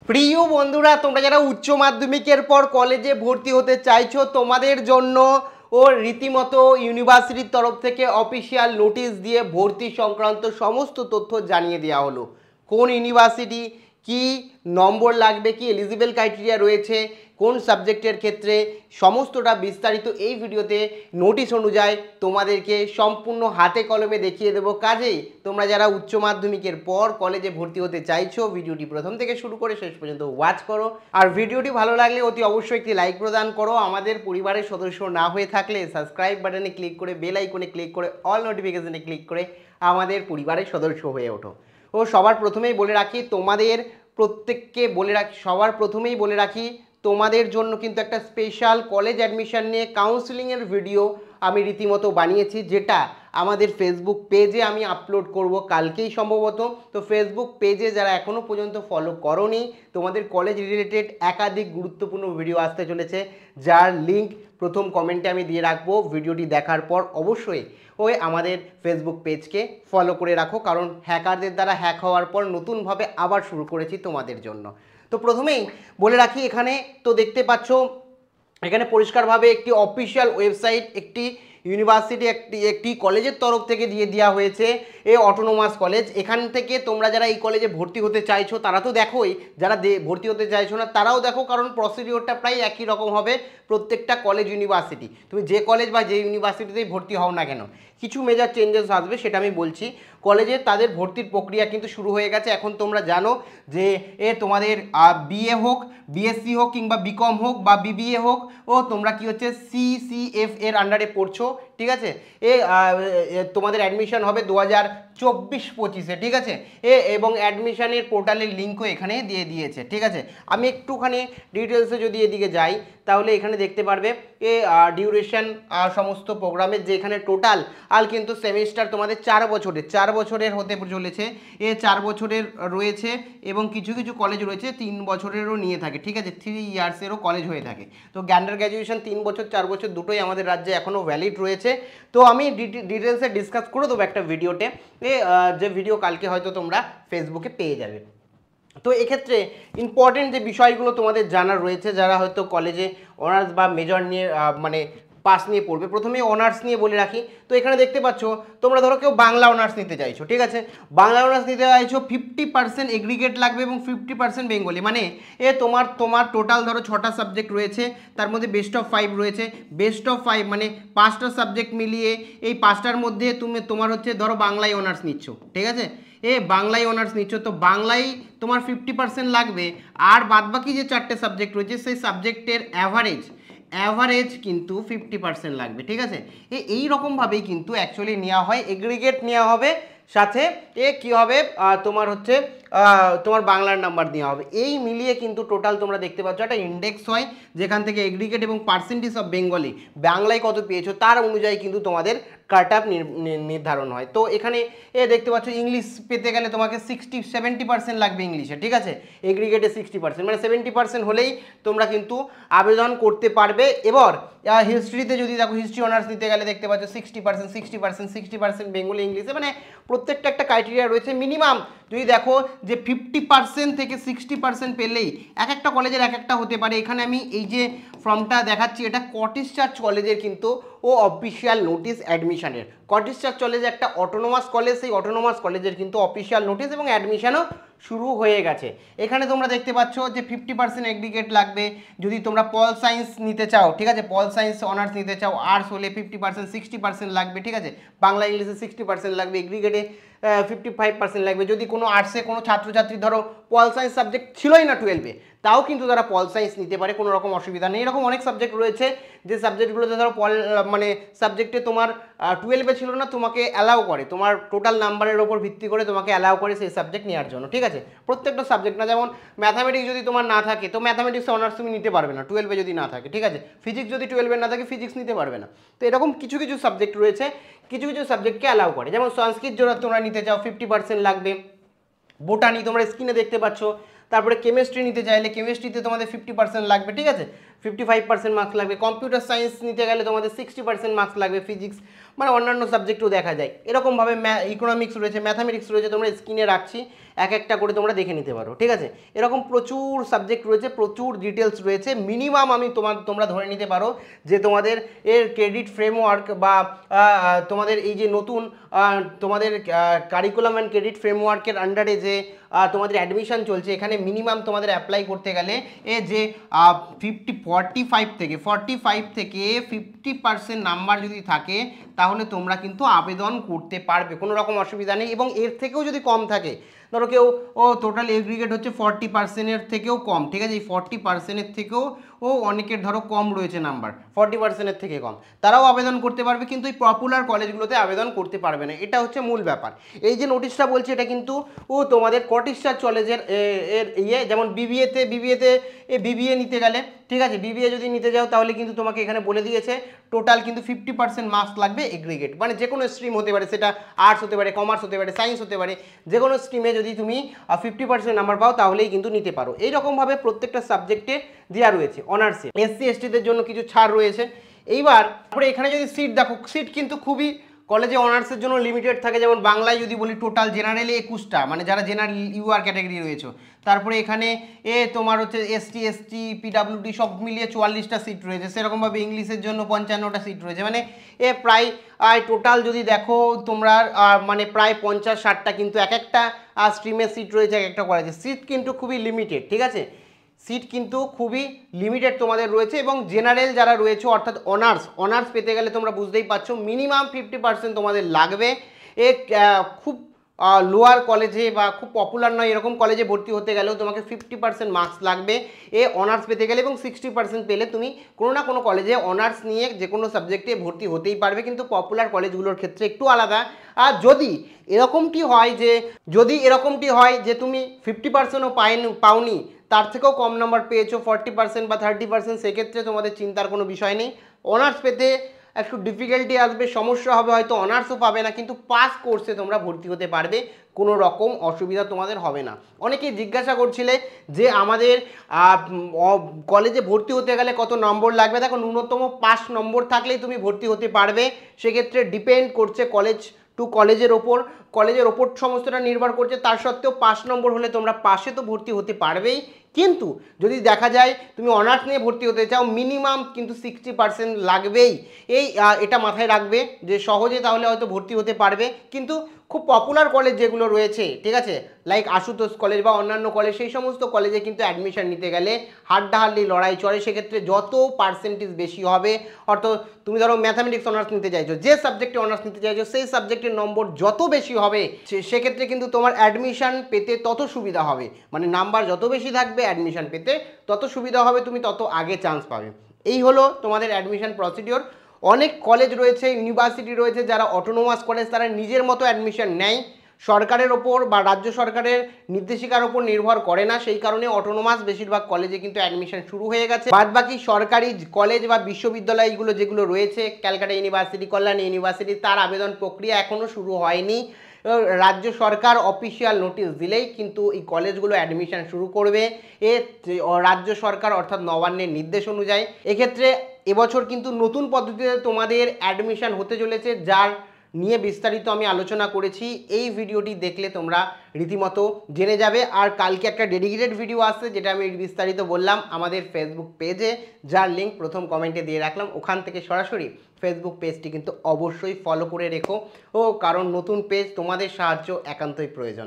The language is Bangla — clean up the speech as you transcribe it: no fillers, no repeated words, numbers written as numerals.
প্রিয় বন্ধুরা, তোমরা যারা উচ্চ মাধ্যমিকের পর কলেজে ভর্তি হতে চাইছো, তোমাদের জন্য ও রীতিমতো ইউনিভার্সিটির তরফ থেকে অফিসিয়াল নোটিশ দিয়ে ভর্তি সংক্রান্ত সমস্ত তথ্য জানিয়ে দেওয়া হলো। কোন ইউনিভার্সিটি, কি নম্বর লাগবে, কি এলিজিবল ক্রাইটেরিয়া রয়েছে, কোন সাবজেক্টের ক্ষেত্রে, সমস্তটা বিস্তারিত এই ভিডিওতে নোটিশ অনুযায়ী তোমাদেরকে সম্পূর্ণ হাতে কলমে দেখিয়ে দেবো। কাজেই তোমরা যারা উচ্চ মাধ্যমিকের পর কলেজে ভর্তি হতে চাইছো, ভিডিওটি প্রথম থেকে শুরু করে শেষ পর্যন্ত ওয়াচ করো। আর ভিডিওটি ভালো লাগলে অতি অবশ্যই একটি লাইক প্রদান করো। আমাদের পরিবারের সদস্য না হয়ে থাকলে সাবস্ক্রাইব বাটনে ক্লিক করে বেল আইকনে ক্লিক করে অল নোটিফিকেশনে ক্লিক করে আমাদের পরিবারের সদস্য হয়ে ওঠো। ও সবার প্রথমেই বলে রাখি, সবার প্রথমেই বলে রাখি তোমাদের জন্য কিন্তু একটা স্পেশাল কলেজ অ্যাডমিশন নিয়ে কাউন্সিলিংয়ের ভিডিও আমি রীতিমতো বানিয়েছি, যেটা আমাদের ফেসবুক পেজে আমি আপলোড করব কালকেই সম্ভবত। তো ফেসবুক পেজে যারা এখনও পর্যন্ত ফলো করোনি, তোমাদের কলেজ রিলেটেড একাধিক গুরুত্বপূর্ণ ভিডিও আসতে চলেছে, যার লিঙ্ক প্রথম কমেন্টে আমি দিয়ে রাখবো। ভিডিওটি দেখার পর অবশ্যই ওই আমাদের ফেসবুক পেজকে ফলো করে রাখো, কারণ হ্যাকারদের দ্বারা হ্যাক হওয়ার পর নতুনভাবে আবার শুরু করেছি তোমাদের জন্য। তো প্রথমেই বলে রাখি, এখানে তো দেখতে পাচ্ছ, এখানে পরিষ্কারভাবে একটি অফিসিয়াল ওয়েবসাইট একটি ইউনিভার্সিটি একটি কলেজের তরফ থেকে দিয়ে দেওয়া হয়েছে, এ অটোনোমাস কলেজ। এখান থেকে তোমরা যারা এই কলেজে ভর্তি হতে চাইছো তারা তো দেখোই, যারা ভর্তি হতে চাইছো না তারাও দেখো, কারণ প্রসিডিওরটা প্রায় একই রকম হবে প্রত্যেকটা কলেজ ইউনিভার্সিটি। তুমি যে কলেজ বা যে ইউনিভার্সিটিতেই ভর্তি হও না কেন, কিছু মেজর চেঞ্জেস আসবে, সেটা আমি বলছি। কলেজে তাদের ভর্তির প্রক্রিয়া কিন্তু শুরু হয়ে গেছে। এখন তোমরা জানো যে তোমাদের বিএ হোক, বিএসসি হোক, কিংবা বিকম হোক বা বিবিএ হোক, ও তোমরা কি হচ্ছে সিসিএফ এর আন্ডারে পড়ছো, ঠিক আছে। তোমাদের অ্যাডমিশন হবে 2024-25-এ, ঠিক আছে। এবং অ্যাডমিশনের পোর্টালের লিঙ্কও এখানে দিয়ে দিয়েছে, ঠিক আছে। আমি একটুখানি ডিটেলসে যদি এদিকে যাই, তাহলে এখানে দেখতে পারবে ডিউরেশন সমস্ত প্রোগ্রামের, যে এখানে টোটাল কিন্তু সেমিস্টার তোমাদের 4 বছরের হতে চলেছে। 4 বছরের রয়েছে, এবং কিছু কিছু কলেজ রয়েছে 3 বছরেরও নিয়ে থাকে, ঠিক আছে। 3 ইয়ার্সেরও কলেজ হয়ে থাকে। তো আন্ডার গ্র্যাজুয়েশন 3 বছর 4 বছর দুটোই আমাদের রাজ্যে এখনও ভ্যালিড রয়েছে। তো আমি ডিটেলসে ডিসকাস করে দেবো একটা ভিডিওতে, যে ভিডিও কালকে হয়তো তোমরা ফেসবুকে পেয়ে যাবে। তো এক্ষেত্রে ইম্পর্টেন্ট যে বিষয়গুলো তোমাদের জানার রয়েছে, যারা হয়তো কলেজে অনার্স বা মেজর নিয়ে মানে পাস নিয়ে পড়বে, প্রথমে অনার্স নিয়ে বলে রাখি। তো এখানে দেখতে পাচ্ছ, তোমরা ধরো কেউ বাংলা অনার্স নিতে চাইছো, ঠিক আছে। বাংলা অনার্স নিতে চাইছো, 50% এগ্রিগেট লাগবে এবং 50% বেঙ্গলি। মানে তোমার টোটাল ধরো 6টা সাবজেক্ট রয়েছে, তার মধ্যে বেস্ট অফ 5 রয়েছে। বেস্ট অফ 5 মানে 5টা সাবজেক্ট মিলিয়ে এই 5টার মধ্যে তোমার হচ্ছে ধরো বাংলায় অনার্স নিচ্ছ, ঠিক আছে। বাংলায় অনার্স নিচ্ছ, তো বাংলায় তোমার 50% লাগবে। আর বাদবাকি যে 4টে সাবজেক্ট রয়েছে, সেই সাবজেক্টের অ্যাভারেজ কিন্তু 50% লাগবে, ঠিক আছে। এই রকমভাবেই কিন্তু অ্যাকচুয়ালি নেওয়া হয়, এগ্রিগেট নেওয়া হবে, সাথে কি হবে তোমার হচ্ছে তোমার বাংলার নাম্বার দেওয়া হবে। এই মিলিয়ে কিন্তু টোটাল তোমরা দেখতে পাচ্ছ একটা ইন্ডেক্স হয়, যেখান থেকে এগ্রিগেট এবং পার্সেন্টেজ অফ বেঙ্গলি, বাংলায় কত পেয়েছো তার অনুযায়ী কিন্তু তোমাদের কাট আপ নির্ধারণ হয়। তো এখানে দেখতে পাচ্ছ, ইংলিশ পেতে গেলে তোমাকে 70% লাগবে ইংলিশে, ঠিক আছে। এগ্রিগেটে 60%, মানে 70% হলেই তোমরা কিন্তু আবেদন করতে পারবে। এবার হিস্ট্রিতে যদি দেখো, হিস্ট্রি অনার্স নিতে গেলে দেখতে পাচ্ছ 60% বেঙ্গলি ইংলিশে, মানে প্রত্যেকটা একটা ক্রাইটেরিয়া রয়েছে। মিনিমাম যদি দেখো যে 50% থেকে 60% পেলেই একটা কলেজের একটা হতে পারে। এখানে আমি এই যে ফর্মটা দেখাচ্ছি, এটা কটেজ চার্চ কলেজের কিন্তু অফিসিয়াল নোটিশ অ্যাডমিশনের। কটেজ চার্চ কলেজ একটা অটোনোমাস কলেজ, সেই অটোনোমাস কলেজের কিন্তু অফিসিয়াল নোটিশ এবং অ্যাডমিশনও শুরু হয়ে গেছে। এখানে তোমরা দেখতে পাচ্ছ যে 50% এগ্রিগেট লাগবে যদি তোমরা পল সায়েন্স নিতে চাও, ঠিক আছে। পল সায়েন্স অনার্স নিতে চাও, আর্টস হলে 50% 60% লাগবে, ঠিক আছে। বাংলা ইংলিশে 60% লাগবে, এগ্রিগেটে 55% লাগবে। যদি কোনো আর্টসে কোনো ছাত্রছাত্রী ধরো পল সায়েন্স সাবজেক্ট ছিলই না 12-এ, তাও কিন্তু তারা পল সায়েন্স নিতে পারে, কোনো রকম অসুবিধা নেই। এরকম অনেক সাবজেক্ট রয়েছে যে সাবজেক্টগুলোতে ধরো মানে সাবজেক্টে তোমার 12-এ ছিল না, তোমাকে অ্যালাউ করে, তোমার টোটাল নাম্বারের ওপর ভিত্তি করে তোমাকে অ্যালাউ করে সেই সাবজেক্ট নেওয়ার জন্য, ঠিক আছে। প্রত্যেকটা সাবজেক্ট না, যেমন ম্যাথামেটিক্স যদি তোমার না থাকে, তো ম্যাথামেটিক্স অনার্স তুমি নিতে পারবে না 12-এ যদি না থাকে, ঠিক আছে। ফিজিক্স যদি 12-এ না থাকে, ফিজিক্স নিতে পারবে না। তো এরকম কিছু কিছু সাবজেক্ট রয়েছে, কিছু কিছু সাবজেক্টকে অ্যালাউ করে। যেমন সংস্কৃত যদি তোমরা নিতে চাও 50% লাগবে। বোটানি তোমরা স্ক্রিনে দেখতে পাচ্ছ। তারপরে কেমিস্ট্রি নিতে চাইলে কেমিস্ট্রিতে তোমাদের 50% লাগবে, ঠিক আছে। 55% মার্কস লাগবে, কম্পিউটার সায়েন্স নিতে গেলে তোমাদের 60% মার্কস লাগবে, ফিজিক্স মানে অন্যান্য সাবজেক্টও দেখা যায়। এরকমভাবে ইকোনমিক্স রয়েছে, ম্যাথামেটিক্স রয়েছে, তোমরা স্ক্রিনে রাখছি এক একটা করে তোমরা দেখে নিতে পারো, ঠিক আছে। এরকম প্রচুর সাবজেক্ট রয়েছে, প্রচুর ডিটেলস রয়েছে। মিনিমাম আমি তোমরা ধরে নিতে পারো যে তোমাদের এর ক্রেডিট ফ্রেমওয়ার্ক বা তোমাদের এই যে নতুন তোমাদের কারিকুলাম অ্যান্ড ক্রেডিট ফ্রেমওয়ার্কের আন্ডারে যে তোমাদের অ্যাডমিশন চলছে, এখানে মিনিমাম তোমাদের অ্যাপ্লাই করতে গেলে এ যে 45 থেকে 50% নাম্বার যদি থাকে তাহলে তোমরা কিন্তু আবেদন করতে পারবে, কোনো রকম অসুবিধা নেই। এবং এর থেকেও যদি কম থাকে, ধরো কেউ টোটাল এগ্রিগেট হচ্ছে 40%-এর থেকেও কম, ঠিক আছে, এই 40%-এর থেকেও অনেকের ধরো কম রয়েছে নাম্বার, 40%-এর থেকে কম, তারাও আবেদন করতে পারবে, কিন্তু এই পপুলার কলেজগুলোতে আবেদন করতে পারবে না। এটা হচ্ছে মূল ব্যাপার। এই যে নোটিশটা বলছে এটা কিন্তু তোমাদের কটিস্টার কলেজের যেমন বিবিএতে বিবিএ নিতে গেলে, ঠিক আছে, বিবিএ যদি নিতে যাও তাহলে কিন্তু তোমাকে এখানে বলে দিয়েছে টোটাল কিন্তু 50% মার্কস লাগবে এগ্রিগেট, মানে যে কোনো স্ট্রিম হতে পারে, সেটা আর্টস হতে পারে, কমার্স হতে পারে, সায়েন্স হতে পারে, যে কোনো স্ট্রিমে যদি তুমি 50% নাম্বার পাও তাহলেই কিন্তু নিতে পারো। এইরকমভাবে প্রত্যেকটা সাবজেক্টে দেওয়া রয়েছে। অনার্সে এসসি এসটিদের জন্য কিছু ছাড় রয়েছে। এইবার এখানে যদি সিট দেখো, সিট কিন্তু খুবই কলেজে অনার্সের জন্য লিমিটেড থাকে। যেমন বাংলায় যদি বলি টোটাল জেনারেলে 21টা, মানে যারা জেনারেল ইউআর ক্যাটাগরি রয়েছে। তারপরে এখানে তোমার হচ্ছে এসটি এসটি পিডাব্লিউডি সব মিলিয়ে 44টা সিট রয়েছে। সেরকমভাবে ইংলিশের জন্য 55টা সিট রয়েছে। মানে প্রায় টোটাল যদি দেখো তোমরা মানে প্রায় 50-60টা কিন্তু এক একটা স্ট্রিমের সিট রয়েছে এক একটা কলেজে। সিট কিন্তু খুবই লিমিটেড, ঠিক আছে, সিট কিন্তু খুবই লিমিটেড তোমাদের রয়েছে। এবং জেনারেল যারা রয়েছে অর্থাৎ অনার্স পেতে গেলে তোমরা বুঝতেই পারছো মিনিমাম 50% তোমাদের লাগবে। খুব লোয়ার কলেজে বা খুব পপুলার নয় এরকম কলেজে ভর্তি হতে গেলেও তোমাকে 50% মার্কস লাগবে অনার্স পেতে গেলে, এবং 60% পেলে তুমি কোনো না কোনো কলেজে অনার্স নিয়ে যে কোনো সাবজেক্টে ভর্তি হতেই পারবে। কিন্তু পপুলার কলেজগুলোর ক্ষেত্রে একটু আলাদা। আর যদি এরকমটি হয় যে তুমি 50%ও পাওনি, তার থেকেও কম নাম্বার পেয়েছো 40% বা 30%, সেক্ষেত্রে তোমাদের চিন্তার কোনো বিষয় নেই। অনার্স পেতে একটু ডিফিকাল্টি আসবে, সমস্যা হবে, হয়তো অনার্সও পাবে না, কিন্তু পাস কোর্সে তোমরা ভর্তি হতে পারবে, কোনো রকম অসুবিধা তোমাদের হবে না। অনেকেই জিজ্ঞাসা করছিলে যে আমাদের কলেজে ভর্তি হতে গেলে কত নম্বর লাগবে। দেখো, ন্যূনতম 5 নম্বর থাকলেই তুমি ভর্তি হতে পারবে। সেক্ষেত্রে ডিপেন্ড করছে কলেজ টু কলেজের ওপর সমস্তটা নির্ভর করছে। তার সত্ত্বেও 5 নম্বর হলে তোমরা পাশে তো ভর্তি হতে পারবেই। কিন্তু যদি দেখা যায় তুমি অনার্স নিয়ে ভর্তি হতে চাও, মিনিমাম কিন্তু 60% লাগবেই। এটা মাথায় রাখবে যে সহজে তাহলে হয়তো ভর্তি হতে পারবে। কিন্তু খুব পপুলার কলেজ যেগুলো রয়েছে, ঠিক আছে, লাইক আশুতোষ কলেজ বা অন্যান্য কলেজ, সেই সমস্ত কলেজে কিন্তু অ্যাডমিশন নিতে গেলে হাড্ডাহাড্ডি লড়াই চলে। সেক্ষেত্রে যত পার্সেন্টেজ বেশি হবে, অর্থাৎ তুমি ধরো ম্যাথামেটিক্স অনার্স নিতে চাইছো, যে সাবজেক্টে অনার্স নিতে চাইছো সেই সাবজেক্টের নম্বর যত বেশি হবে সেক্ষেত্রে কিন্তু তোমার অ্যাডমিশন পেতে তত সুবিধা হবে। মানে নাম্বার যত বেশি থাকবে অ্যাডমিশন পেতে তত সুবিধা হবে, তুমি তত আগে চান্স পাবে। এই হলো তোমাদের অ্যাডমিশন প্রসিডিওর। অনেক কলেজ রয়েছে, ইউনিভার্সিটি রয়েছে যারা অটোনোমাস কলেজ, তারা নিজের মতো অ্যাডমিশন নেয়, সরকারের ওপর বা রাজ্য সরকারের নির্দেশিকার ওপর নির্ভর করে না। সেই কারণে অটোনোমাস বেশিরভাগ কলেজে কিন্তু অ্যাডমিশন শুরু হয়ে গেছে। বাদবাকি সরকারি কলেজ বা বিশ্ববিদ্যালয়গুলো যেগুলো রয়েছে, ক্যালকাটা ইউনিভার্সিটি, কল্যাণী ইউনিভার্সিটি, তার আবেদন প্রক্রিয়া এখনও শুরু হয়নি। রাজ্য সরকার অফিসিয়াল নোটিশ দিলেই কিন্তু এই কলেজগুলো অ্যাডমিশন শুরু করবে রাজ্য সরকার অর্থাৎ নবান্নের নির্দেশ অনুযায়ী। এক্ষেত্রে এবছর কিন্তু নতুন পদ্ধতিতে তোমাদের অ্যাডমিশন হতে চলেছে, যার নিয়ে বিস্তারিত আমি আলোচনা করেছি। এই ভিডিওটি দেখলে তোমরা রীতিমতো জেনে যাবে। আর কালকে একটা ডেডিকেটেড ভিডিও আসছে যেটা আমি বিস্তারিত বললাম আমাদের ফেসবুক পেজে, যার লিঙ্ক প্রথম কমেন্টে দিয়ে রাখলাম। ওখান থেকে সরাসরি ফেসবুক পেজটি কিন্তু অবশ্যই ফলো করে রেখো, কারণ নতুন পেজ তোমাদের সাহায্য একান্তই প্রয়োজন।